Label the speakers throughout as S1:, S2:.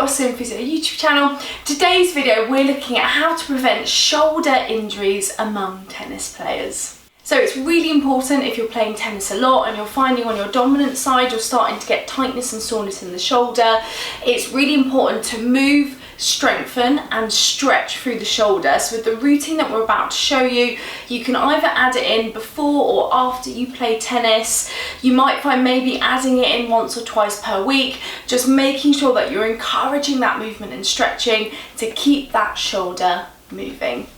S1: Awesome Physio YouTube channel. Today's video we're looking at how to prevent shoulder injuries among tennis players. So it's really important if you're playing tennis a lot and you're finding on your dominant side you're starting to get tightness and soreness in the shoulder. It's really important to move, strengthen and stretch through the shoulder. So with the routine that we're about to show you, you can either add it in before or after you play tennis. You might find maybe adding it in once or twice per week, just making sure that you're encouraging that movement and stretching to keep that shoulder moving.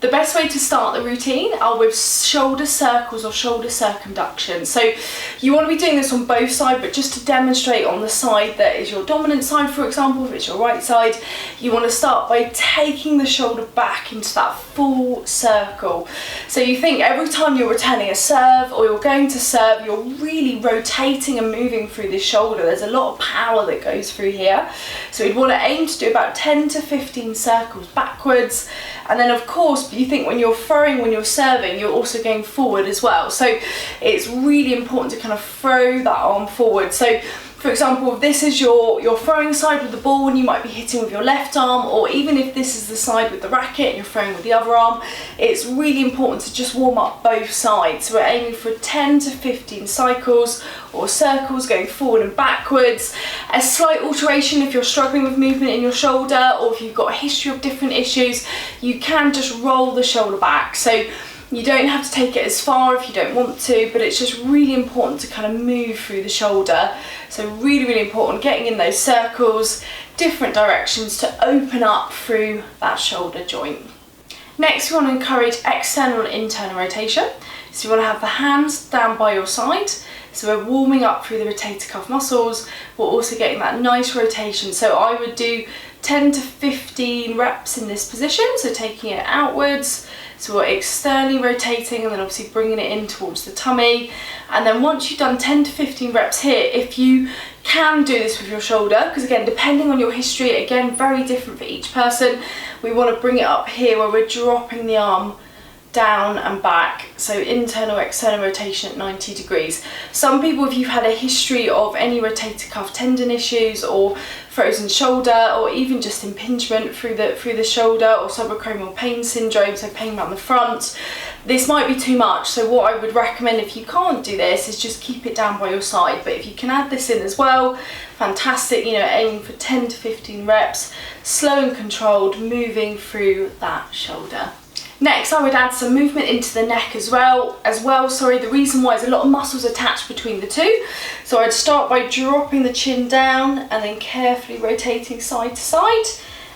S1: The best way to start the routine are with shoulder circles or shoulder circumduction. So you want to be doing this on both sides, but just to demonstrate on the side that is your dominant side, for example, if it's your right side, you want to start by taking the shoulder back into that full circle. So you think every time you're returning a serve or you're going to serve, you're really rotating and moving through the shoulder. There's a lot of power that goes through here. So you'd want to aim to do about 10 to 15 circles backwards. And then of course, you think when you're throwing, when you're serving, you're also going forward as well. So it's really important to kind of throw that arm forward. So for example, if this is your throwing side with the ball and you might be hitting with your left arm, or even if this is the side with the racket and you're throwing with the other arm, it's really important to just warm up both sides. So we're aiming for 10 to 15 cycles or circles going forward and backwards. A slight alteration if you're struggling with movement in your shoulder or if you've got a history of different issues, you can just roll the shoulder back. So you don't have to take it as far if you don't want to, but it's just really important to kind of move through the shoulder. So really, really important, getting in those circles, different directions to open up through that shoulder joint. Next, we want to encourage external and internal rotation. So you want to have the hands down by your side. So we're warming up through the rotator cuff muscles. We're also getting that nice rotation. So I would do 10 to 15 reps in this position. So taking it outwards. So we're externally rotating and then obviously bringing it in towards the tummy. And then once you've done 10 to 15 reps here, if you can do this with your shoulder, because again, depending on your history, again, very different for each person, we want to bring it up here where we're dropping the arm down and back, so internal external rotation at 90 degrees. Some people, if you've had a history of any rotator cuff tendon issues or frozen shoulder or even just impingement through the shoulder or subacromial pain syndrome, so pain around the front, this might be too much. So what I would recommend if you can't do this is just keep it down by your side, but if you can add this in as well, fantastic. You know, aiming for 10 to 15 reps, slow and controlled, moving through that shoulder. Next, I would add some movement into the neck as well. The reason why is a lot of muscles attached between the two. So I'd start by dropping the chin down and then carefully rotating side to side.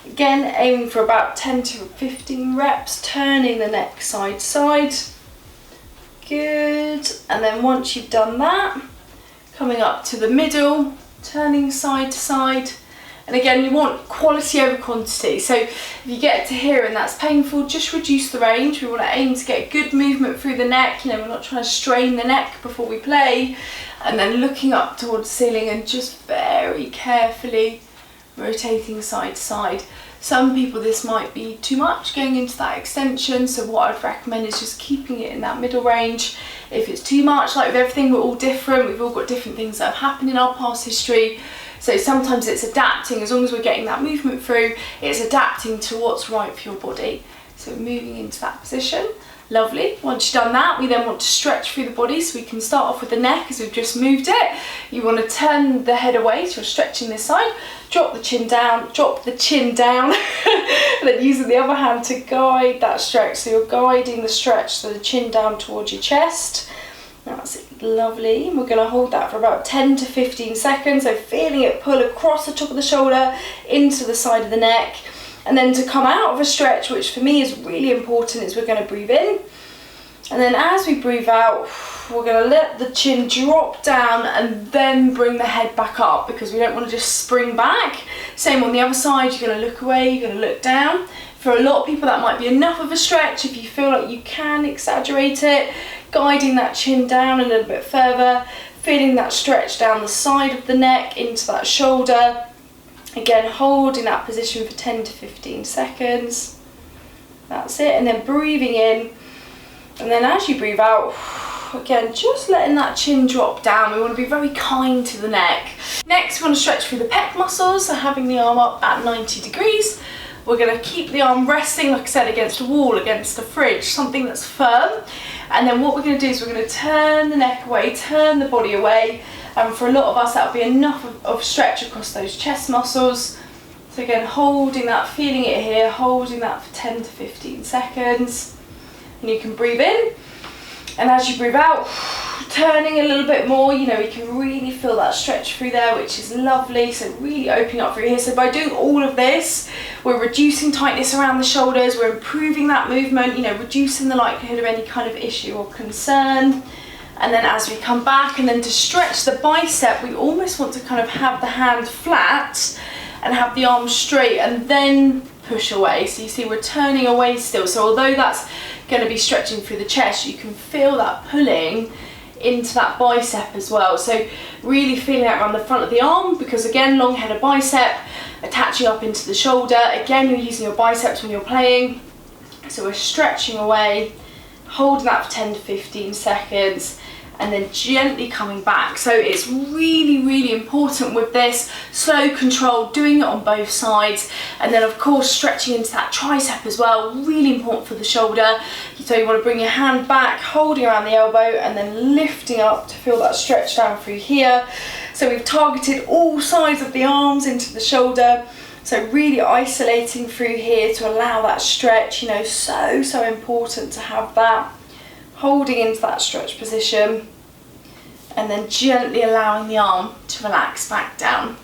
S1: Again, aiming for about 10 to 15 reps, turning the neck side to side. Good. And then once you've done that, coming up to the middle, turning side to side. And again, you want quality over quantity. So if you get to here and that's painful, just reduce the range. We want to aim to get good movement through the neck. You know, we're not trying to strain the neck before we play. And then looking up towards the ceiling and just very carefully rotating side to side. Some people, this might be too much going into that extension. So what I'd recommend is just keeping it in that middle range. If it's too much, like with everything, we're all different. We've all got different things that have happened in our past history. So sometimes it's adapting, as long as we're getting that movement through, it's adapting to what's right for your body. So moving into that position, lovely. Once you've done that, we then want to stretch through the body, so we can start off with the neck as we've just moved it. You want to turn the head away, so you're stretching this side, drop the chin down, and then using the other hand to guide that stretch. So you're guiding the stretch, so the chin down towards your chest. That's it, lovely. And we're going to hold that for about 10 to 15 seconds. So feeling it pull across the top of the shoulder into the side of the neck. And then to come out of a stretch, which for me is really important, is we're going to breathe in. And then as we breathe out, we're going to let the chin drop down and then bring the head back up, because we don't want to just spring back. Same on the other side, you're going to look away, you're going to look down. For a lot of people that might be enough of a stretch. If you feel like you can exaggerate it, guiding that chin down a little bit further, feeling that stretch down the side of the neck into that shoulder. Again, holding that position for 10 to 15 seconds. That's it, and then breathing in. And then as you breathe out, Again, just letting that chin drop down. We want to be very kind to the neck. Next, we want to stretch through the pec muscles, so having the arm up at 90 degrees. We're going to keep the arm resting, like I said, against a wall, against a fridge, something that's firm. And then what we're going to do is we're going to turn the neck away, turn the body away. And for a lot of us, that'll be enough of stretch across those chest muscles. So again, holding that, feeling it here, holding that for 10 to 15 seconds. And you can breathe in. And as you breathe out, turning a little bit more, you know, you can really feel that stretch through there, which is lovely. So really opening up through here. So by doing all of this, we're reducing tightness around the shoulders, we're improving that movement, you know, reducing the likelihood of any kind of issue or concern. And then as we come back, and then to stretch the bicep, we almost want to kind of have the hand flat and have the arm straight and then push away. So you see we're turning away still. So although that's going to be stretching through the chest, you can feel that pulling into that bicep as well. So really feeling that around the front of the arm, because again, long headed bicep attaching up into the shoulder. Again, you're using your biceps when you're playing. So we're stretching away, holding that for 10 to 15 seconds, and then gently coming back. So it's really, really important with this, slow, controlled, doing it on both sides. And then of course, stretching into that tricep as well, really important for the shoulder. So you want to bring your hand back, holding around the elbow, and then lifting up to feel that stretch down through here. So we've targeted all sides of the arms into the shoulder. So really isolating through here to allow that stretch, you know, so important to have that. Holding into that stretch position, and then gently allowing the arm to relax back down.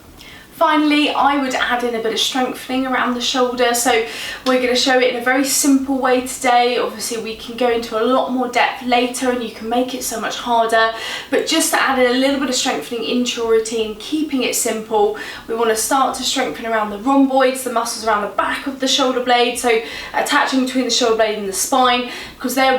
S1: Finally, I would add in a bit of strengthening around the shoulder. So we're going to show it in a very simple way today. Obviously we can go into a lot more depth later and you can make it so much harder, but just to add in a little bit of strengthening into your routine, keeping it simple, we want to start to strengthen around the rhomboids, the muscles around the back of the shoulder blade, so attaching between the shoulder blade and the spine, because their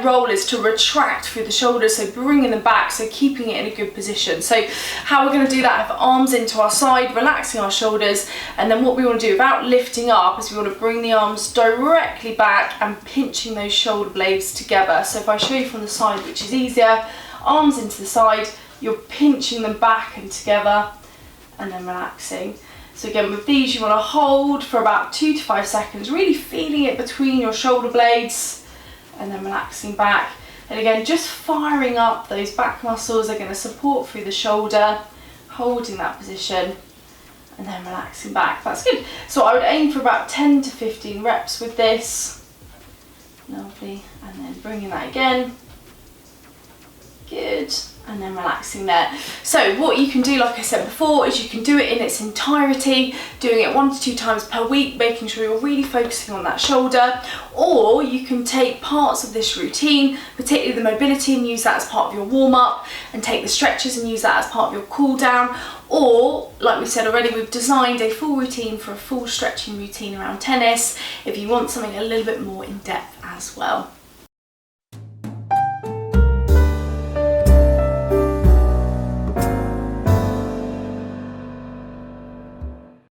S1: role is to retract through the shoulders, so bringing them back, so keeping it in a good position. So how we're going to do that, have arms into our side, relaxing our shoulders, and then what we want to do without lifting up is we want to bring the arms directly back and pinching those shoulder blades together. So if I show you from the side, which is easier, arms into the side, you're pinching them back and together, and then relaxing. So again, with these you want to hold for about 2 to 5 seconds, really feeling it between your shoulder blades, and then relaxing back. And again, just firing up those back muscles are going to support through the shoulder, holding that position, and then relaxing back. That's good. So I would aim for about 10 to 15 reps with this. Lovely. And then bringing that again. Good. And then relaxing there. So what you can do, like I said before, is you can do it in its entirety, doing it 1 to 2 times per week, making sure you're really focusing on that shoulder. Or you can take parts of this routine, particularly the mobility, and use that as part of your warm-up, and take the stretches and use that as part of your cool down. Or, like we said already, we've designed a full routine for a full stretching routine around tennis, if you want something a little bit more in depth as well.